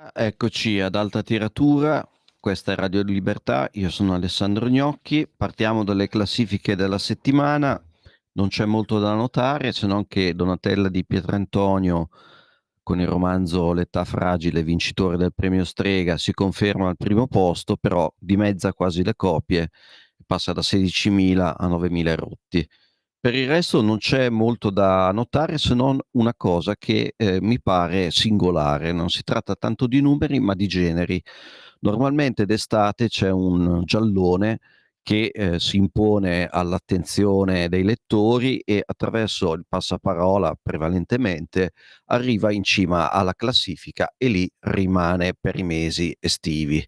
Eccoci ad alta tiratura, questa è Radio Libertà, io sono Alessandro Gnocchi, partiamo dalle classifiche della settimana, non c'è molto da notare se non che Donatella Di Pietrantonio con il romanzo L'età fragile, vincitore del premio Strega, si conferma al primo posto, però dimezza quasi le copie, passa da 16.000 a 9.000 rotti. Per il resto non c'è molto da notare se non una cosa che mi pare singolare. Non si tratta tanto di numeri, ma di generi. Normalmente d'estate c'è un giallone che si impone all'attenzione dei lettori e attraverso il passaparola prevalentemente arriva in cima alla classifica e lì rimane per i mesi estivi.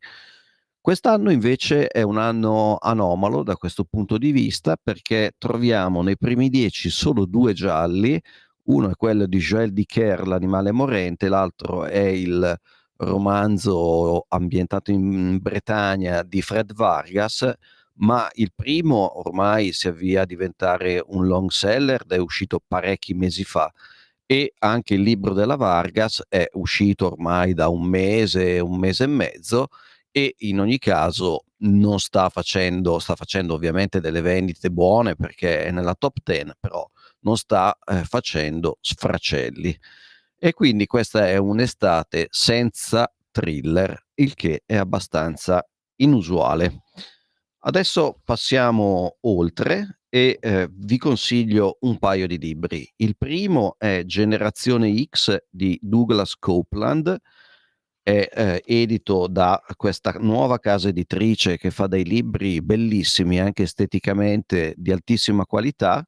Quest'anno invece è un anno anomalo da questo punto di vista perché troviamo nei primi 10 solo 2 gialli, uno è quello di Joël Dicker, L'animale morente, l'altro è il romanzo ambientato in Bretagna di Fred Vargas, ma il primo ormai si avvia a diventare un long seller ed è uscito parecchi mesi fa e anche il libro della Vargas è uscito ormai da un mese e mezzo e in ogni caso non sta facendo ovviamente delle vendite buone perché è nella top 10, però non sta facendo sfracelli. E quindi questa è un'estate senza thriller, il che è abbastanza inusuale. Adesso passiamo oltre e vi consiglio un paio di libri. Il primo è Generazione X di Douglas Coupland, è edito da questa nuova casa editrice che fa dei libri bellissimi, anche esteticamente di altissima qualità,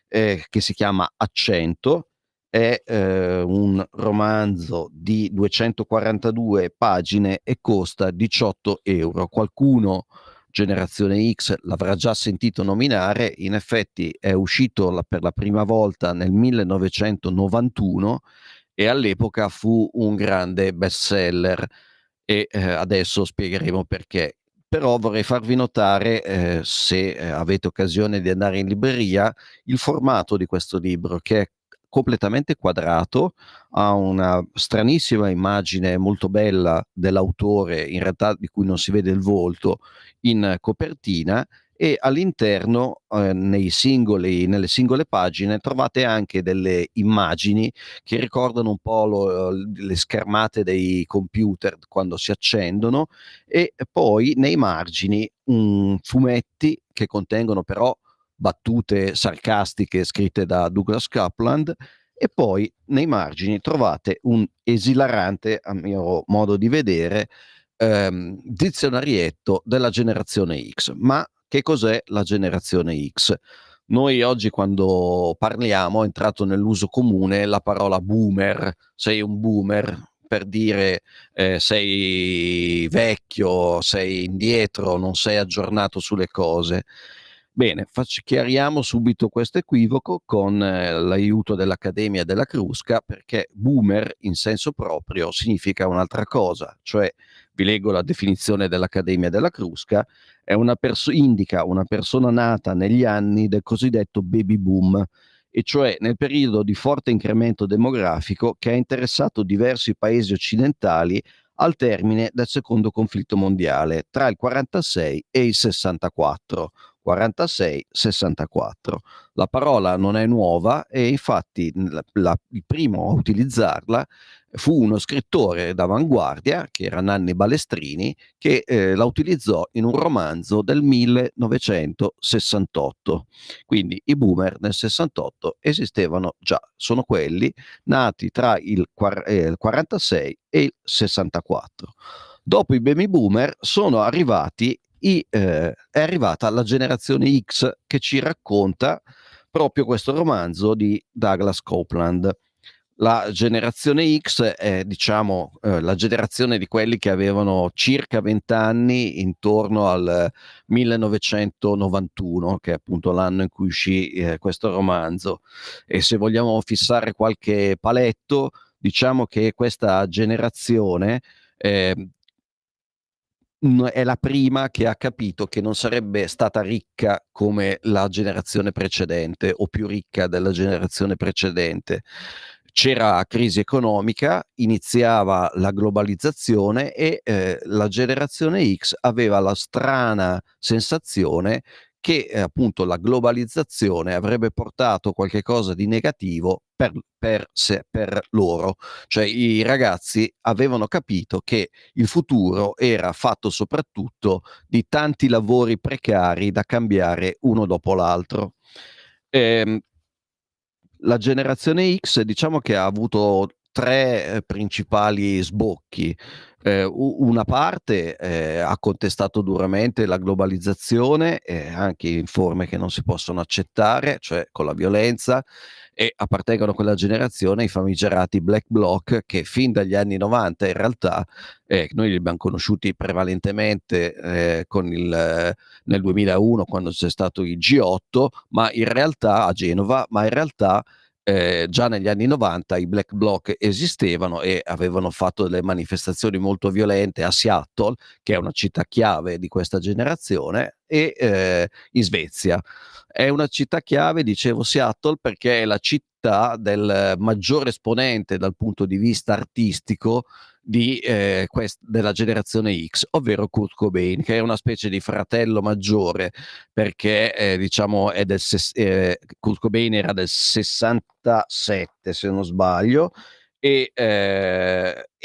che si chiama Accento. È un romanzo di 242 pagine e costa 18 euro. Qualcuno, Generazione X, l'avrà già sentito nominare, in effetti è uscito per la prima volta nel 1991 e all'epoca fu un grande bestseller e adesso spiegheremo perché. Però vorrei farvi notare, se avete occasione di andare in libreria, il formato di questo libro che è completamente quadrato, ha una stranissima immagine molto bella dell'autore, in realtà di cui non si vede il volto, in copertina e all'interno, nelle singole pagine, trovate anche delle immagini che ricordano un po' le schermate dei computer quando si accendono e poi nei margini fumetti che contengono però battute sarcastiche scritte da Douglas Coupland e poi nei margini trovate un esilarante, a mio modo di vedere, dizionarietto della generazione X. Ma che cos'è la generazione X? Noi oggi quando parliamo è entrato nell'uso comune la parola boomer, sei un boomer per dire sei vecchio, sei indietro, non sei aggiornato sulle cose. Bene, chiariamo subito questo equivoco con l'aiuto dell'Accademia della Crusca, perché boomer in senso proprio significa un'altra cosa, cioè vi leggo la definizione dell'Accademia della Crusca, indica una persona nata negli anni del cosiddetto baby boom, e cioè nel periodo di forte incremento demografico che ha interessato diversi paesi occidentali al termine del secondo conflitto mondiale tra il 46 e il 64. 46-64. La parola non è nuova e infatti il primo a utilizzarla fu uno scrittore d'avanguardia, che era Nanni Balestrini, che la utilizzò in un romanzo del 1968. Quindi i boomer nel 68 esistevano già, sono quelli nati tra il 46 e il 64. Dopo i baby boomer sono arrivati è arrivata la generazione X che ci racconta proprio questo romanzo di Douglas Coupland. La generazione X è, diciamo, la generazione di quelli che avevano circa 20 anni intorno al 1991, che è appunto l'anno in cui uscì questo romanzo. E se vogliamo fissare qualche paletto, diciamo che questa generazione eh, è la prima che ha capito che non sarebbe stata ricca come la generazione precedente o più ricca della generazione precedente. c'era crisi economica, iniziava la globalizzazione e la generazione X aveva la strana sensazione che appunto la globalizzazione avrebbe portato qualche cosa di negativo per loro. Cioè i ragazzi avevano capito che il futuro era fatto soprattutto di tanti lavori precari da cambiare uno dopo l'altro. Ehm, la generazione X diciamo che ha avuto tre principali sbocchi. Una parte ha contestato duramente la globalizzazione, anche in forme che non si possono accettare, cioè con la violenza, e appartengono a quella generazione i famigerati Black Bloc che fin dagli anni 90 in realtà noi li abbiamo conosciuti prevalentemente nel 2001 quando c'è stato il G8, ma in realtà a Genova, ma in realtà già negli anni 90 i Black Bloc esistevano e avevano fatto delle manifestazioni molto violente a Seattle, che è una città chiave di questa generazione, e in Svezia. È una città chiave, dicevo Seattle, perché è la città del maggiore esponente dal punto di vista artistico della generazione X, ovvero Kurt Cobain, che è una specie di fratello maggiore perché diciamo Kurt Cobain era del 67 se non sbaglio e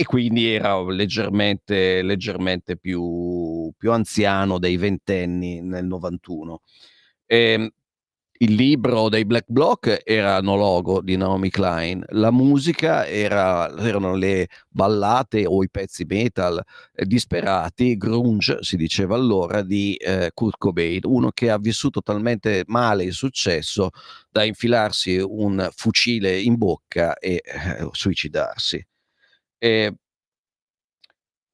quindi era leggermente più anziano dei ventenni nel 91. Ehm, il libro dei Black Bloc era Logo di Naomi Klein, la musica erano le ballate o i pezzi metal disperati, grunge si diceva allora, di Kurt Cobain, uno che ha vissuto talmente male il successo da infilarsi un fucile in bocca e suicidarsi. E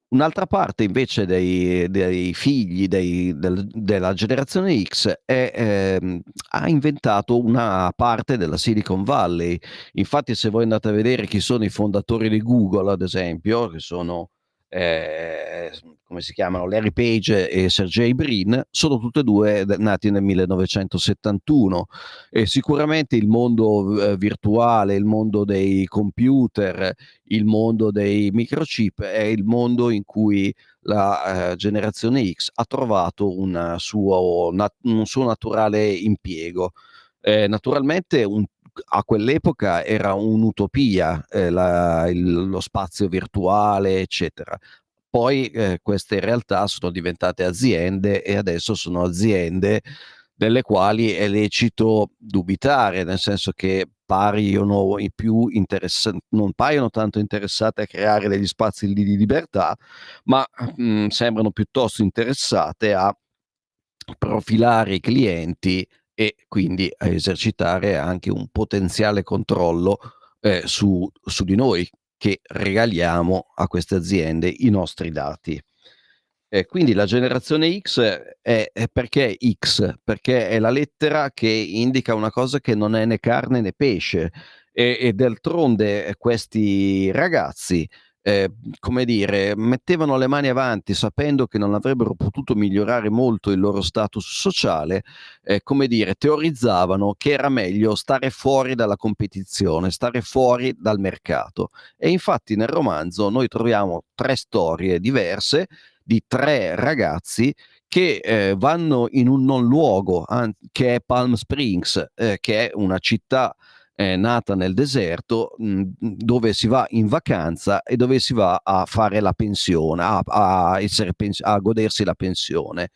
un'altra parte invece dei figli della generazione X ha inventato una parte della Silicon Valley. Infatti se voi andate a vedere chi sono i fondatori di Google, ad esempio, che sono, come si chiamano, Larry Page e Sergey Brin, sono tutti e due nati nel 1971. E sicuramente il mondo virtuale, il mondo dei computer, il mondo dei microchip è il mondo in cui la generazione X ha trovato un suo naturale impiego. Naturalmente a quell'epoca era un'utopia lo spazio virtuale, eccetera. Poi queste realtà sono diventate aziende e adesso sono aziende delle quali è lecito dubitare, nel senso che non paiono tanto interessate a creare degli spazi di libertà, ma sembrano piuttosto interessate a profilare i clienti e quindi a esercitare anche un potenziale controllo su di noi che regaliamo a queste aziende i nostri dati. Quindi la generazione X è perché X? Perché è la lettera che indica una cosa che non è né carne né pesce e d'altronde questi ragazzi, come dire, mettevano le mani avanti sapendo che non avrebbero potuto migliorare molto il loro status sociale, come dire, teorizzavano che era meglio stare fuori dalla competizione, stare fuori dal mercato. E infatti nel romanzo noi troviamo 3 storie diverse di 3 ragazzi che vanno in un non luogo che è Palm Springs, che è una città nata nel deserto, dove si va in vacanza e dove si va a fare la pensione, a godersi la pensione.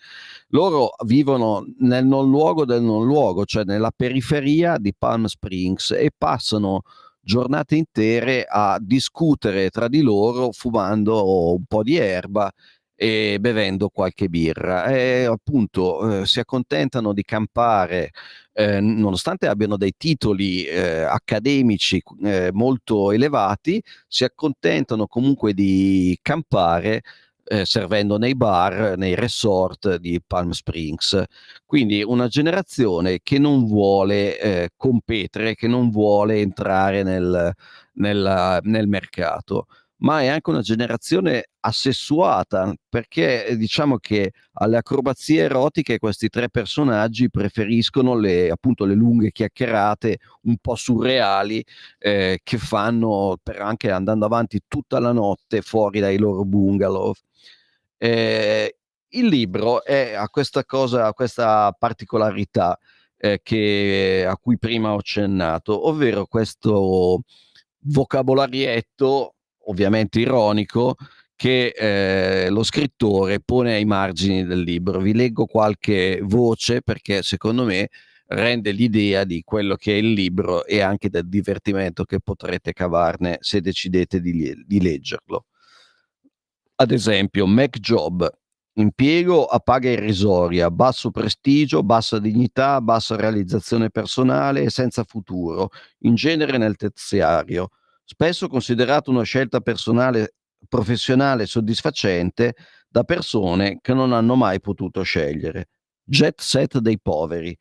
Loro vivono nel non luogo del non luogo, cioè nella periferia di Palm Springs, e passano giornate intere a discutere tra di loro fumando un po' di erba e bevendo qualche birra e appunto si accontentano di campare nonostante abbiano dei titoli accademici molto elevati, si accontentano comunque di campare servendo nei bar, nei resort di Palm Springs. Quindi una generazione che non vuole competere, che non vuole entrare nel mercato. ma è anche una generazione assessuata, perché diciamo che alle acrobazie erotiche questi tre personaggi preferiscono appunto le lunghe chiacchierate un po' surreali che fanno anche andando avanti tutta la notte fuori dai loro bungalow. Il libro ha questa particolarità a cui prima ho accennato, ovvero questo vocabolarietto, ovviamente ironico, che lo scrittore pone ai margini del libro. Vi leggo qualche voce perché secondo me rende l'idea di quello che è il libro e anche del divertimento che potrete cavarne se decidete di leggerlo. Ad esempio, Mac Job, impiego a paga irrisoria, basso prestigio, bassa dignità, bassa realizzazione personale e senza futuro, in genere nel terziario. Spesso considerato una scelta professionale soddisfacente da persone che non hanno mai potuto scegliere. Jet set dei poveri.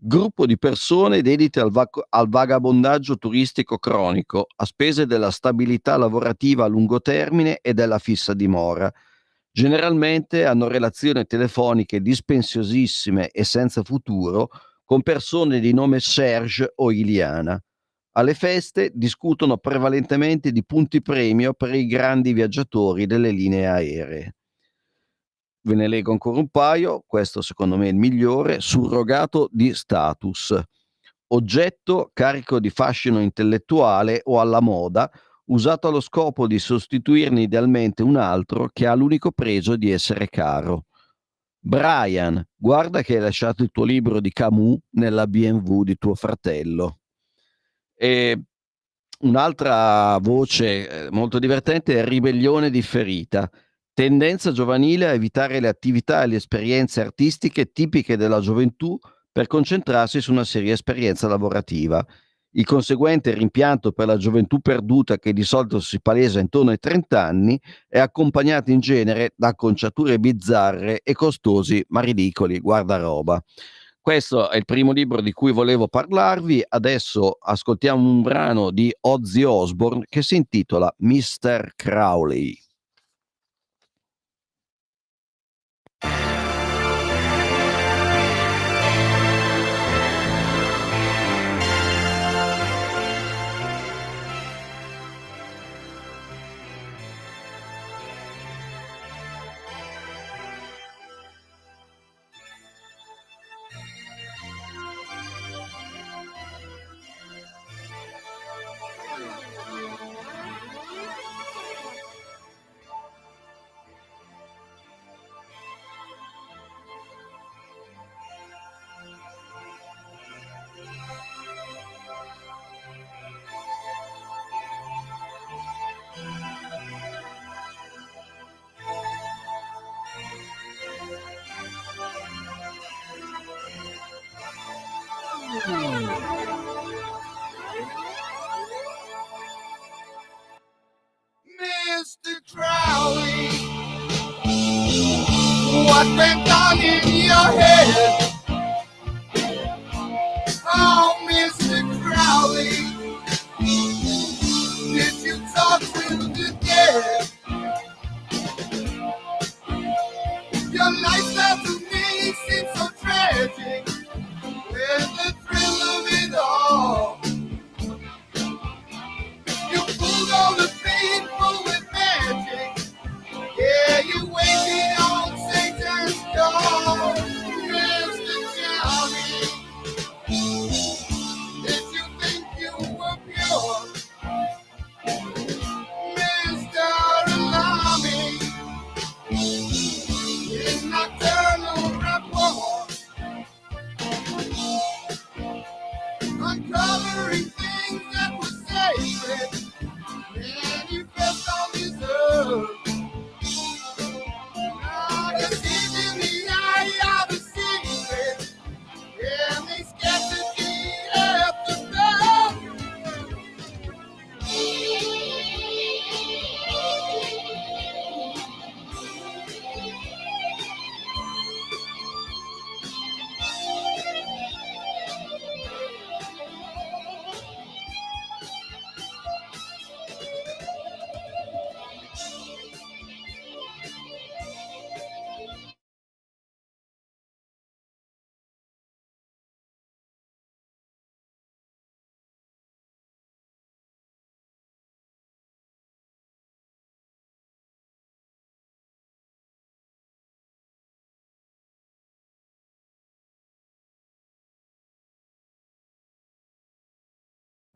Gruppo di persone dedite al vagabondaggio turistico cronico, a spese della stabilità lavorativa a lungo termine e della fissa dimora. Generalmente hanno relazioni telefoniche dispensiosissime e senza futuro con persone di nome Serge o Iliana. Alle feste discutono prevalentemente di punti premio per i grandi viaggiatori delle linee aeree. Ve ne leggo ancora un paio, questo secondo me è il migliore: surrogato di status, oggetto carico di fascino intellettuale o alla moda, usato allo scopo di sostituirne idealmente un altro che ha l'unico pregio di essere caro. Brian, guarda che hai lasciato il tuo libro di Camus nella BMW di tuo fratello. E un'altra voce molto divertente è ribellione differita. Tendenza giovanile a evitare le attività e le esperienze artistiche tipiche della gioventù per concentrarsi su una seria esperienza lavorativa. Il conseguente rimpianto per la gioventù perduta, che di solito si palesa intorno ai 30 anni, è accompagnato in genere da acconciature bizzarre e costosi ma ridicoli guardaroba. Questo è il primo libro di cui volevo parlarvi. Adesso ascoltiamo un brano di Ozzy Osbourne che si intitola Mr. Crowley. Mr. Crowley, what went on in your head? Oh, Mr. Crowley, did you talk to the dead? Your lifestyle to me seems so tragic. Where's the thrill of it all? You fooled all the people with magic. Yeah, you waited on Satan's door. Mr. Johnny, did you think you were pure? Mr. Alarming, in nocturnal rapport,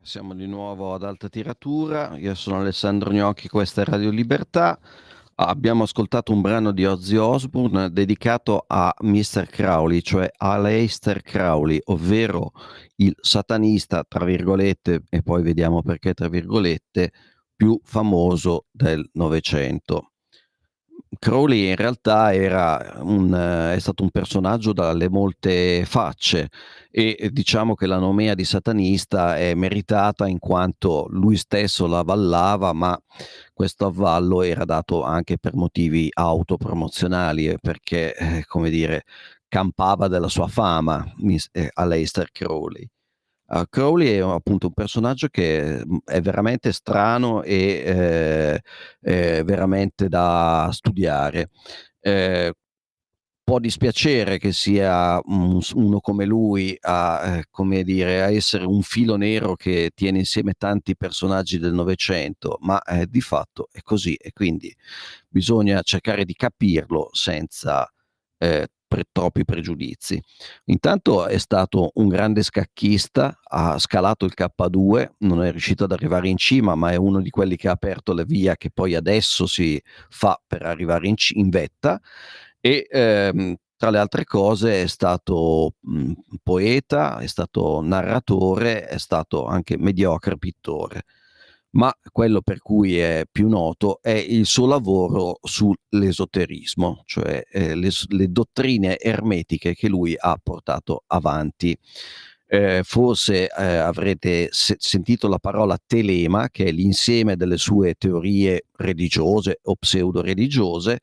Siamo di nuovo ad alta tiratura, io sono Alessandro Gnocchi, questa è Radio Libertà. Abbiamo ascoltato un brano di Ozzy Osbourne dedicato a Mr. Crowley, cioè a Aleister Crowley, ovvero il satanista, tra virgolette, e poi vediamo perché tra virgolette, più famoso del Novecento. Crowley in realtà è stato un personaggio dalle molte facce e diciamo che la nomea di satanista è meritata in quanto lui stesso la avvallava, ma questo avvallo era dato anche per motivi autopromozionali e perché, come dire, campava della sua fama, Aleister Crowley. Crowley è appunto un personaggio che è veramente strano e è veramente da studiare. Può dispiacere che sia uno come lui come dire, a essere un filo nero che tiene insieme tanti personaggi del Novecento, ma di fatto è così e quindi bisogna cercare di capirlo senza troppi pregiudizi. Intanto è stato un grande scacchista, ha scalato il K2, non è riuscito ad arrivare in cima, ma è uno di quelli che ha aperto la via che poi adesso si fa per arrivare in vetta e tra le altre cose è stato poeta, è stato narratore, è stato anche mediocre pittore. Ma quello per cui è più noto è il suo lavoro sull'esoterismo, cioè le dottrine ermetiche che lui ha portato avanti. Forse avrete sentito la parola telema, che è l'insieme delle sue teorie religiose o pseudo-religiose,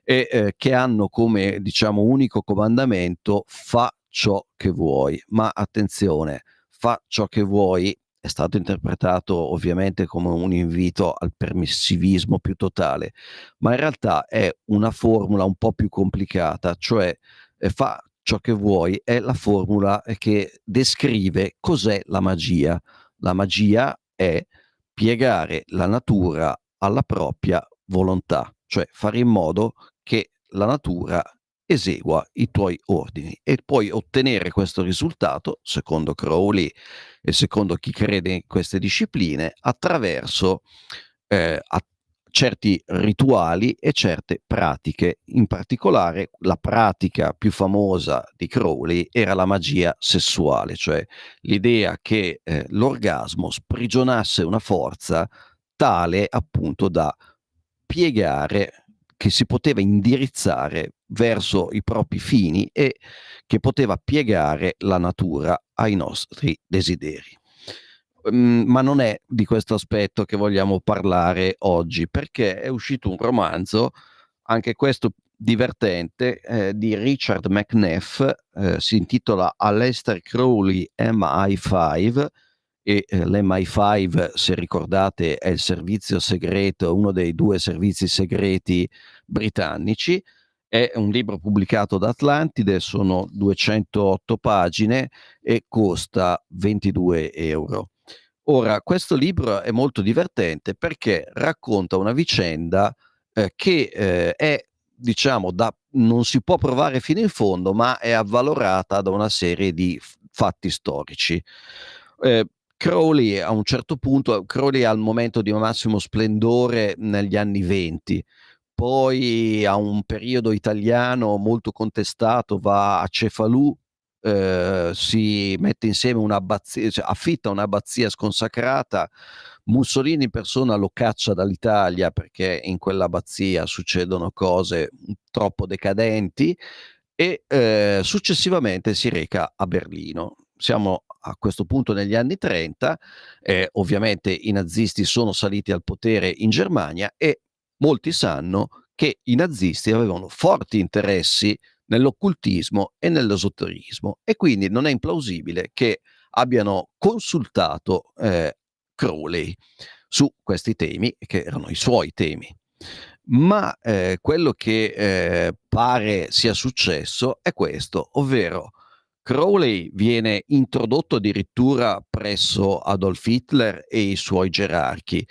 e che hanno come, diciamo, unico comandamento: fa ciò che vuoi. Ma attenzione, fa ciò che vuoi è stato interpretato ovviamente come un invito al permissivismo più totale, ma in realtà è una formula un po' più complicata, cioè fa ciò che vuoi è la formula che descrive cos'è la magia. La magia è piegare la natura alla propria volontà, cioè fare in modo che la natura esegua i tuoi ordini e puoi ottenere questo risultato, secondo Crowley e secondo chi crede in queste discipline, attraverso certi rituali e certe pratiche. In particolare la pratica più famosa di Crowley era la magia sessuale, cioè l'idea che l'orgasmo sprigionasse una forza tale appunto da piegare, che si poteva indirizzare verso i propri fini e che poteva piegare la natura ai nostri desideri. Ma non è di questo aspetto che vogliamo parlare oggi, perché è uscito un romanzo, anche questo divertente, di Richard McNeff, si intitola Aleister Crowley MI5 e l'MI5, se ricordate, è il servizio segreto, uno dei 2 servizi segreti britannici. È un libro pubblicato da Atlantide, sono 208 pagine e costa 22 €. Ora, questo libro è molto divertente perché racconta una vicenda che è, diciamo, non si può provare fino in fondo, ma è avvalorata da una serie di fatti storici. Eh, Crowley a un certo punto, Crowley al momento di massimo splendore negli anni '20, poi ha un periodo italiano molto contestato, va a Cefalù, si mette insieme un'abbazia, cioè affitta un'abbazia sconsacrata. Mussolini in persona lo caccia dall'Italia perché in quell'abbazia succedono cose troppo decadenti e successivamente si reca a Berlino. Siamo a questo punto negli anni '30, ovviamente i nazisti sono saliti al potere in Germania e molti sanno che i nazisti avevano forti interessi nell'occultismo e nell'esoterismo e quindi non è implausibile che abbiano consultato Crowley su questi temi, che erano i suoi temi. Ma quello che pare sia successo è questo, ovvero Crowley viene introdotto addirittura presso Adolf Hitler e i suoi gerarchi.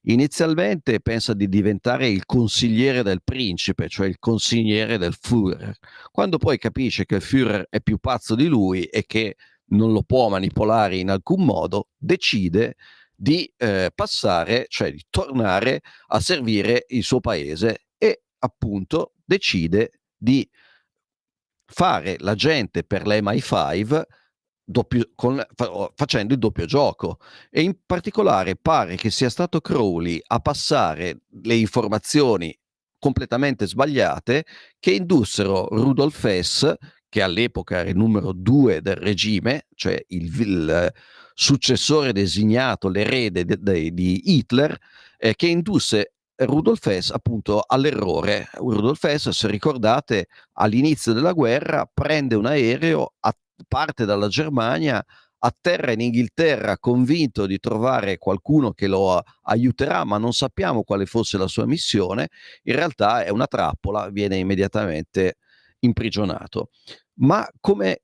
Inizialmente pensa di diventare il consigliere del principe, cioè il consigliere del Führer, quando poi capisce che il Führer è più pazzo di lui e che non lo può manipolare in alcun modo, decide di passare, cioè di tornare a servire il suo paese e appunto decide di fare l'agente per l'MI5 facendo il doppio gioco, e in particolare pare che sia stato Crowley a passare le informazioni completamente sbagliate che indussero Rudolf Hess, che all'epoca era il numero 2 del regime, cioè il successore designato, l'erede di Hitler, che indusse Rudolf Hess appunto all'errore. Rudolf Hess, se ricordate, all'inizio della guerra prende un aereo, parte dalla Germania, atterra in Inghilterra convinto di trovare qualcuno che lo aiuterà, ma non sappiamo quale fosse la sua missione. In realtà è una trappola, viene immediatamente imprigionato. Ma come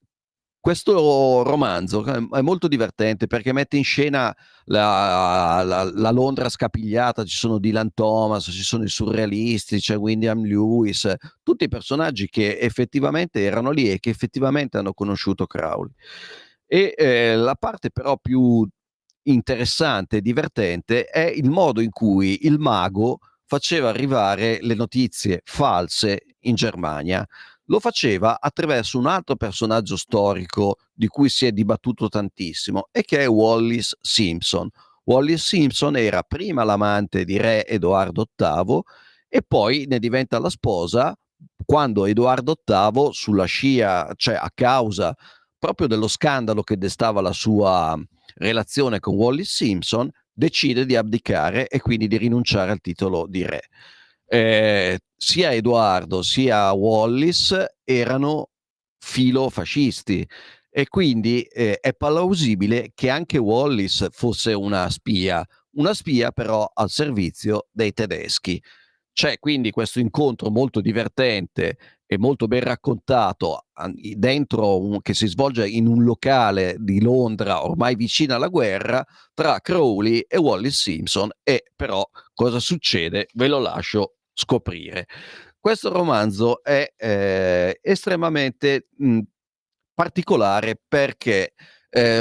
questo romanzo è molto divertente perché mette in scena la Londra scapigliata, ci sono Dylan Thomas, ci sono i surrealisti, c'è William Lewis, tutti i personaggi che effettivamente erano lì e che effettivamente hanno conosciuto Crowley. E la parte però più interessante e divertente è il modo in cui il mago faceva arrivare le notizie false in Germania. Lo faceva attraverso un altro personaggio storico di cui si è dibattuto tantissimo e che è Wallis Simpson. Wallis Simpson era prima l'amante di re Edoardo VIII e poi ne diventa la sposa quando Edoardo VIII, sulla scia, cioè a causa proprio dello scandalo che destava la sua relazione con Wallis Simpson, decide di abdicare e quindi di rinunciare al titolo di re. Sia Edoardo sia Wallis erano filofascisti e quindi è plausibile che anche Wallis fosse una spia però al servizio dei tedeschi. C'è quindi questo incontro molto divertente e molto ben raccontato che si svolge in un locale di Londra ormai vicino alla guerra tra Crowley e Wallis Simpson, e però cosa succede ve lo lascio scoprire. Questo romanzo è estremamente particolare perché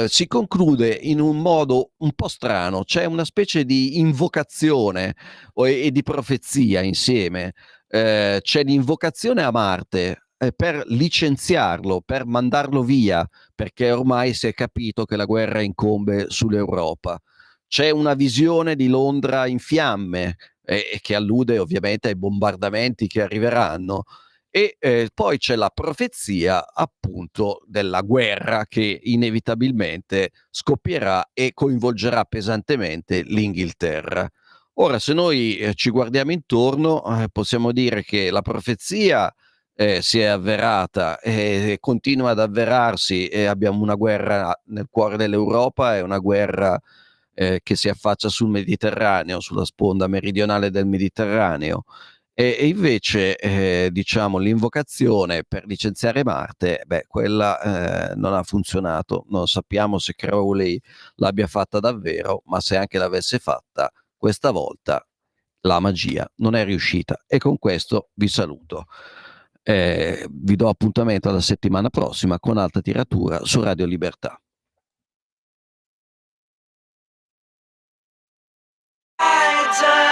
si conclude in un modo un po' strano, c'è una specie di invocazione e di profezia insieme. C'è l'invocazione a Marte per licenziarlo, per mandarlo via, perché ormai si è capito che la guerra incombe sull'Europa. C'è una visione di Londra in fiamme, che allude ovviamente ai bombardamenti che arriveranno. E poi c'è la profezia appunto della guerra che inevitabilmente scoppierà e coinvolgerà pesantemente l'Inghilterra. Ora, se noi ci guardiamo intorno, possiamo dire che la profezia si è avverata e continua ad avverarsi, e abbiamo una guerra nel cuore dell'Europa, è una guerra che si affaccia sul Mediterraneo, sulla sponda meridionale del Mediterraneo. E invece, diciamo, l'invocazione per licenziare Marte, quella non ha funzionato. Non sappiamo se Crowley l'abbia fatta davvero, ma se anche l'avesse fatta, questa volta la magia non è riuscita. E con questo vi saluto. Vi do appuntamento alla settimana prossima con altra tiratura su Radio Libertà. I